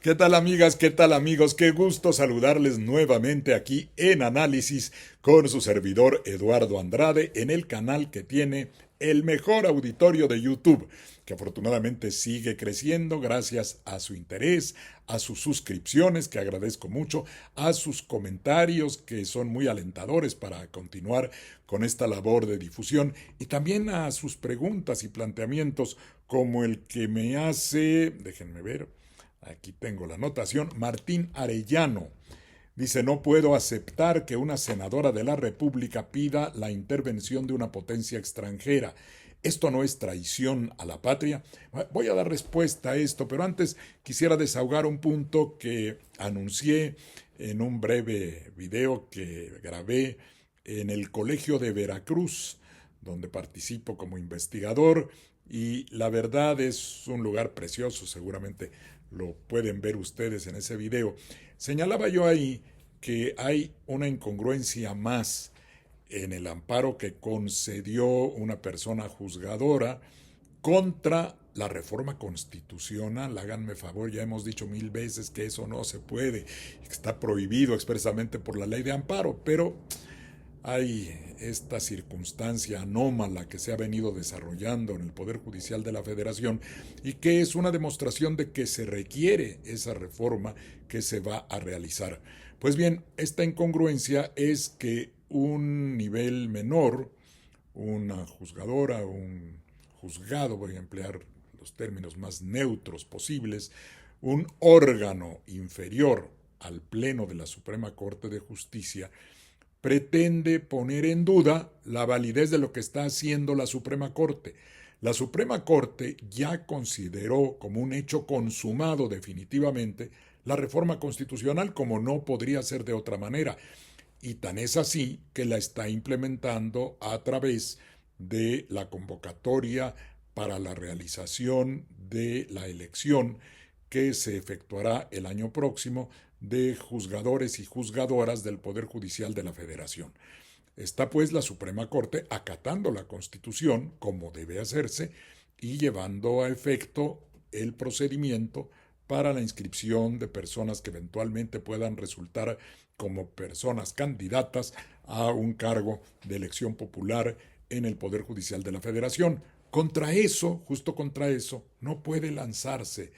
¿Qué tal amigas? ¿Qué tal amigos? Qué gusto saludarles nuevamente aquí en Análisis con su servidor Eduardo Andrade en el canal que tiene el mejor auditorio de YouTube, que afortunadamente sigue creciendo gracias a su interés, a sus suscripciones, que agradezco mucho, a sus comentarios, que son muy alentadores para continuar con esta labor de difusión, y también a sus preguntas y planteamientos como el que me hace, déjenme ver, aquí tengo la anotación, Martín Arellano. Dice, no puedo aceptar que una senadora de la República pida la intervención de una potencia extranjera. ¿Esto no es traición a la patria? Voy a dar respuesta a esto, pero antes quisiera desahogar un punto que anuncié en un breve video que grabé en el Colegio de Veracruz, donde participo como investigador, y la verdad es un lugar precioso, seguramente lo pueden ver ustedes en ese video. Señalaba yo ahí que hay una incongruencia más en el amparo que concedió una persona juzgadora contra la reforma constitucional. Háganme favor, ya hemos dicho 1000 veces que eso no se puede, que está prohibido expresamente por la ley de amparo, pero hay esta circunstancia anómala que se ha venido desarrollando en el Poder Judicial de la Federación y que es una demostración de que se requiere esa reforma que se va a realizar. Pues bien, esta incongruencia es que un nivel menor, una juzgadora, un juzgado, voy a emplear los términos más neutros posibles, un órgano inferior al Pleno de la Suprema Corte de Justicia, pretende poner en duda la validez de lo que está haciendo la Suprema Corte. La Suprema Corte ya consideró como un hecho consumado definitivamente la reforma constitucional, como no podría ser de otra manera, y tan es así que la está implementando a través de la convocatoria para la realización de la elección que se efectuará el año próximo de juzgadores y juzgadoras del Poder Judicial de la Federación. Está pues la Suprema Corte acatando la Constitución, como debe hacerse, y llevando a efecto el procedimiento para la inscripción de personas que eventualmente puedan resultar como personas candidatas a un cargo de elección popular en el Poder Judicial de la Federación. Contra eso, justo contra eso, no puede lanzarse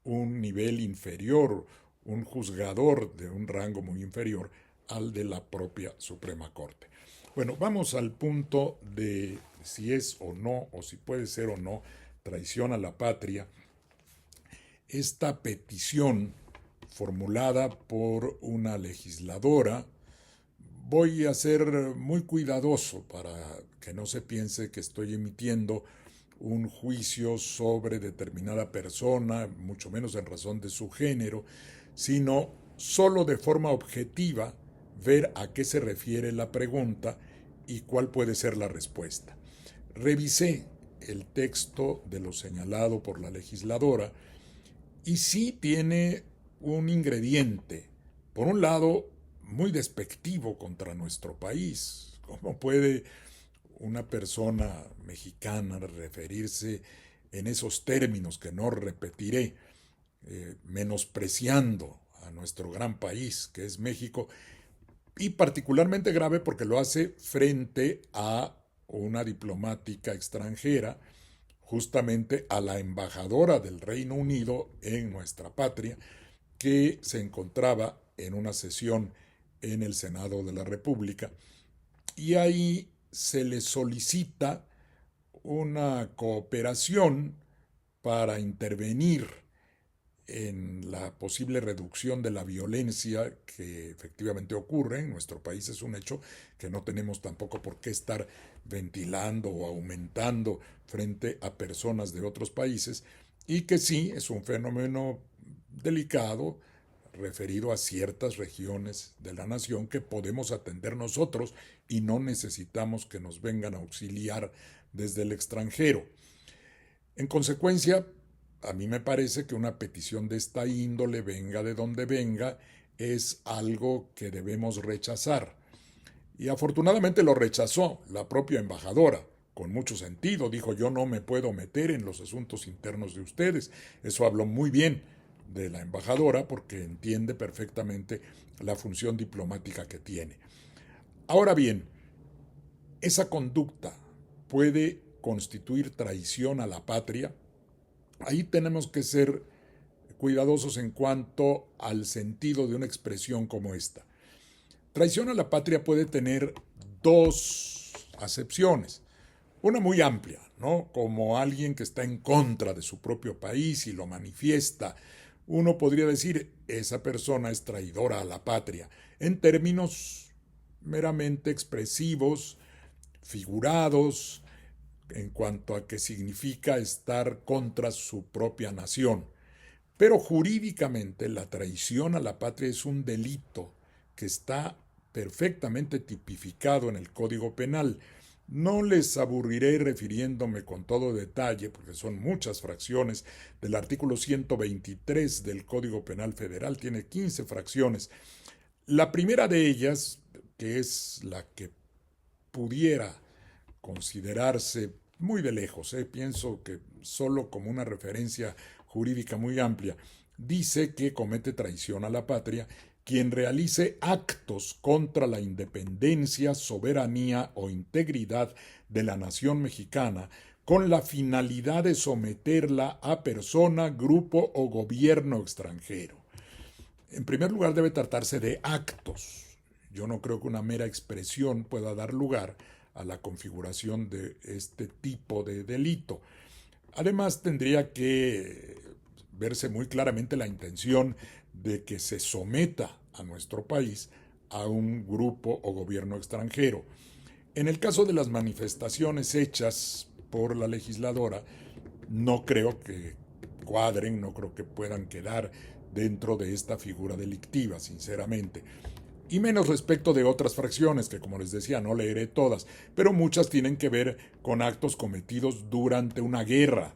un nivel inferior, un juzgador de un rango muy inferior al de la propia Suprema Corte. Bueno, vamos al punto de si es o no, o si puede ser o no, traición a la patria. Esta petición formulada por una legisladora, voy a ser muy cuidadoso para que no se piense que estoy emitiendo un juicio sobre determinada persona, mucho menos en razón de su género, sino solo de forma objetiva ver a qué se refiere la pregunta y cuál puede ser la respuesta. Revisé el texto de lo señalado por la legisladora y sí tiene un ingrediente, por un lado, muy despectivo contra nuestro país. ¿Cómo puede una persona mexicana referirse en esos términos que no repetiré, menospreciando a nuestro gran país que es México, y particularmente grave porque lo hace frente a una diplomática extranjera, justamente a la embajadora del Reino Unido en nuestra patria, que se encontraba en una sesión en el Senado de la República, y ahí se le solicita una cooperación para intervenir en la posible reducción de la violencia que efectivamente ocurre en nuestro país. Es un hecho que no tenemos tampoco por qué estar ventilando o aumentando frente a personas de otros países, y que sí es un fenómeno delicado referido a ciertas regiones de la nación que podemos atender nosotros y no necesitamos que nos vengan a auxiliar desde el extranjero. En consecuencia, a mí me parece que una petición de esta índole, venga de donde venga, es algo que debemos rechazar. Y afortunadamente lo rechazó la propia embajadora, con mucho sentido. Dijo, yo no me puedo meter en los asuntos internos de ustedes. Eso habló muy bien de la embajadora porque entiende perfectamente la función diplomática que tiene. Ahora bien, esa conducta puede constituir traición a la patria. Ahí tenemos que ser cuidadosos en cuanto al sentido de una expresión como esta. Traición a la patria puede tener dos acepciones. Una muy amplia, ¿no? Como alguien que está en contra de su propio país y lo manifiesta. Uno podría decir, esa persona es traidora a la patria, en términos meramente expresivos, figurados, en cuanto a qué significa estar contra su propia nación. Pero jurídicamente la traición a la patria es un delito que está perfectamente tipificado en el Código Penal. No les aburriré refiriéndome con todo detalle, porque son muchas fracciones del artículo 123 del Código Penal Federal, tiene 15 fracciones. La primera de ellas, que es la que pudiera considerarse muy de lejos, pienso que solo como una referencia jurídica muy amplia, dice que comete traición a la patria quien realice actos contra la independencia, soberanía o integridad de la nación mexicana con la finalidad de someterla a persona, grupo o gobierno extranjero. En primer lugar, debe tratarse de actos. Yo no creo que una mera expresión pueda dar lugar a la configuración de este tipo de delito. Además, tendría que verse muy claramente la intención de que se someta a nuestro país a un grupo o gobierno extranjero. En el caso de las manifestaciones hechas por la legisladora, no creo que cuadren, no creo que puedan quedar dentro de esta figura delictiva, sinceramente. Y menos respecto de otras fracciones, que como les decía, no leeré todas, pero muchas tienen que ver con actos cometidos durante una guerra,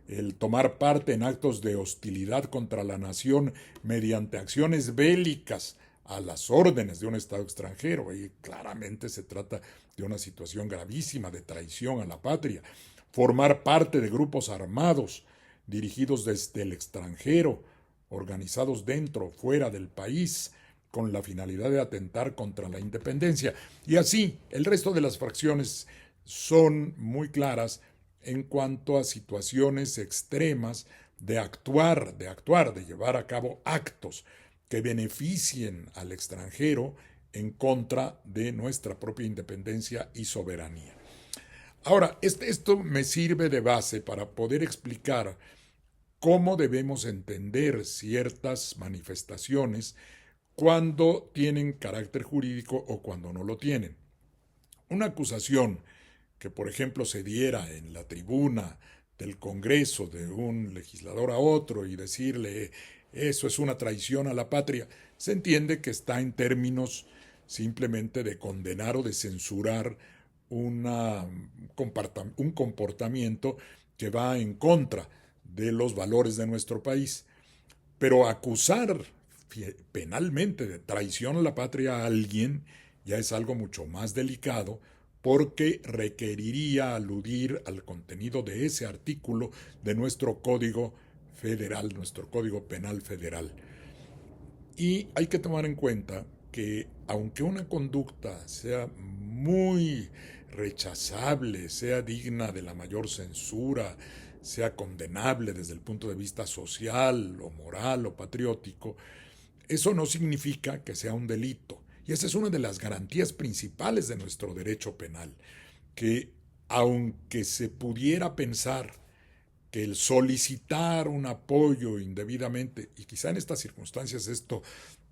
el tomar parte en actos de hostilidad contra la nación mediante acciones bélicas a las órdenes de un Estado extranjero. Y claramente se trata de una situación gravísima de traición a la patria. Formar parte de grupos armados dirigidos desde el extranjero, organizados dentro o fuera del país, con la finalidad de atentar contra la independencia. Y así, el resto de las fracciones son muy claras en cuanto a situaciones extremas de actuar, de llevar a cabo actos que beneficien al extranjero en contra de nuestra propia independencia y soberanía. Ahora, esto me sirve de base para poder explicar cómo debemos entender ciertas manifestaciones cuando tienen carácter jurídico o cuando no lo tienen. Una acusación que, por ejemplo, se diera en la tribuna del Congreso de un legislador a otro y decirle eso es una traición a la patria, se entiende que está en términos simplemente de condenar o de censurar un comportamiento que va en contra de los valores de nuestro país. Pero acusar penalmente de traición a la patria a alguien ya es algo mucho más delicado porque requeriría aludir al contenido de ese artículo de nuestro Código Federal, nuestro Código Penal Federal. Y hay que tomar en cuenta que aunque una conducta sea muy rechazable, sea digna de la mayor censura, sea condenable desde el punto de vista social o moral o patriótico, eso no significa que sea un delito. Y esa es una de las garantías principales de nuestro derecho penal, que aunque se pudiera pensar que el solicitar un apoyo indebidamente, y quizá en estas circunstancias esto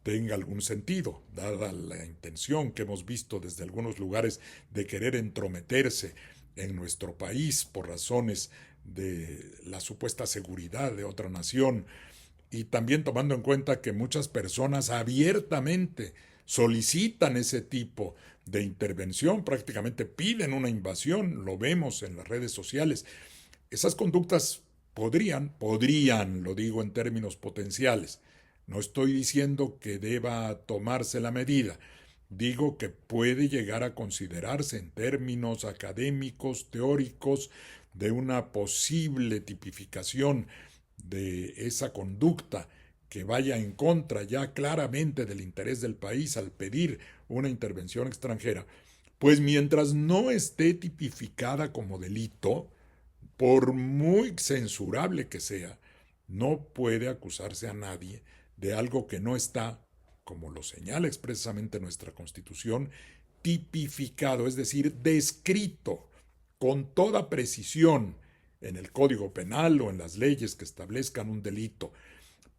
tenga algún sentido, dada la intención que hemos visto desde algunos lugares de querer entrometerse en nuestro país por razones de la supuesta seguridad de otra nación, y también tomando en cuenta que muchas personas abiertamente solicitan ese tipo de intervención, prácticamente piden una invasión, lo vemos en las redes sociales. Esas conductas podrían, lo digo en términos potenciales, no estoy diciendo que deba tomarse la medida, digo que puede llegar a considerarse en términos académicos, teóricos, de una posible tipificación de esa conducta que vaya en contra ya claramente del interés del país al pedir una intervención extranjera, pues mientras no esté tipificada como delito, por muy censurable que sea, no puede acusarse a nadie de algo que no está, como lo señala expresamente nuestra Constitución, tipificado, es decir, descrito con toda precisión en el Código Penal o en las leyes que establezcan un delito.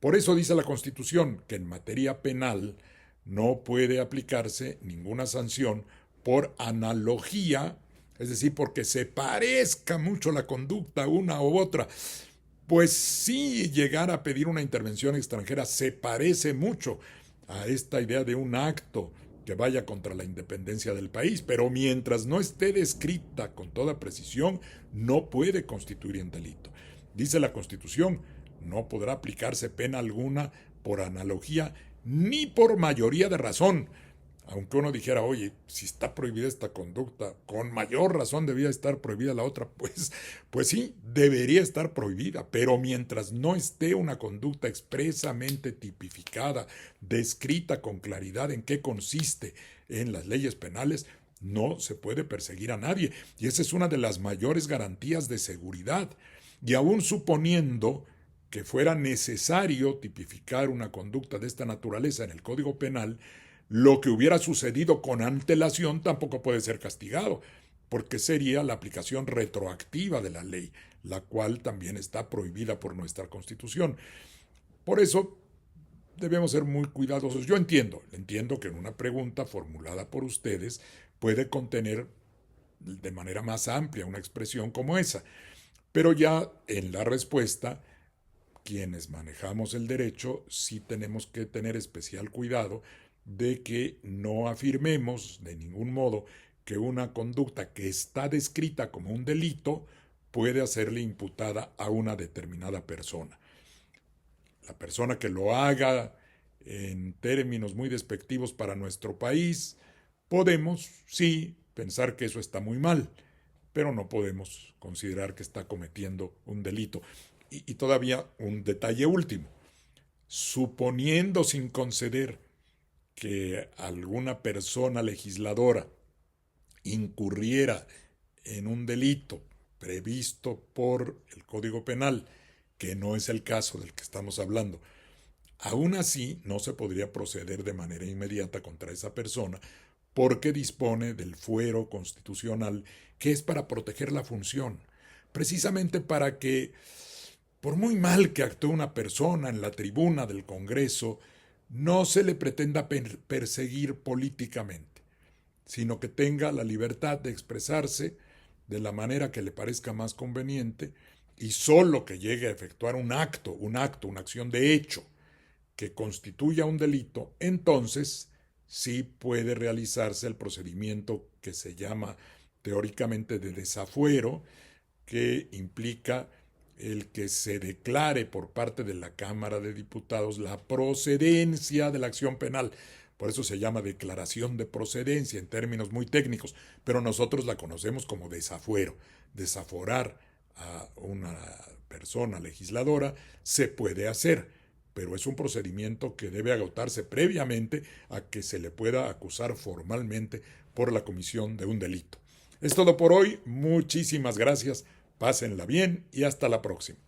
Por eso dice la Constitución que en materia penal no puede aplicarse ninguna sanción por analogía, es decir, porque se parezca mucho la conducta una u otra. Pues sí, llegar a pedir una intervención extranjera se parece mucho a esta idea de un acto que vaya contra la independencia del país, pero mientras no esté descrita con toda precisión, no puede constituir un delito. Dice la Constitución, no podrá aplicarse pena alguna por analogía ni por mayoría de razón. Aunque uno dijera, oye, si está prohibida esta conducta, con mayor razón debía estar prohibida la otra, pues sí, debería estar prohibida, pero mientras no esté una conducta expresamente tipificada, descrita con claridad en qué consiste en las leyes penales, no se puede perseguir a nadie. Y esa es una de las mayores garantías de seguridad. Y aún suponiendo que fuera necesario tipificar una conducta de esta naturaleza en el Código Penal, lo que hubiera sucedido con antelación tampoco puede ser castigado, porque sería la aplicación retroactiva de la ley, la cual también está prohibida por nuestra Constitución. Por eso debemos ser muy cuidadosos. Yo entiendo que en una pregunta formulada por ustedes puede contener de manera más amplia una expresión como esa, pero ya en la respuesta, quienes manejamos el derecho sí tenemos que tener especial cuidado de que no afirmemos de ningún modo que una conducta que está descrita como un delito puede hacerle imputada a una determinada persona. La persona que lo haga en términos muy despectivos para nuestro país, podemos, sí, pensar que eso está muy mal, pero no podemos considerar que está cometiendo un delito. Y todavía un detalle último. Suponiendo sin conceder que alguna persona legisladora incurriera en un delito previsto por el Código Penal, que no es el caso del que estamos hablando, aún así no se podría proceder de manera inmediata contra esa persona porque dispone del fuero constitucional que es para proteger la función, precisamente para que, por muy mal que actúe una persona en la tribuna del Congreso, no se le pretenda perseguir políticamente, sino que tenga la libertad de expresarse de la manera que le parezca más conveniente y solo que llegue a efectuar una acción de hecho que constituya un delito, entonces sí puede realizarse el procedimiento que se llama teóricamente de desafuero, que implica el que se declare por parte de la Cámara de Diputados la procedencia de la acción penal. Por eso se llama declaración de procedencia en términos muy técnicos, pero nosotros la conocemos como desafuero. Desaforar a una persona legisladora se puede hacer, pero es un procedimiento que debe agotarse previamente a que se le pueda acusar formalmente por la comisión de un delito. Es todo por hoy, muchísimas gracias, pásenla bien y hasta la próxima.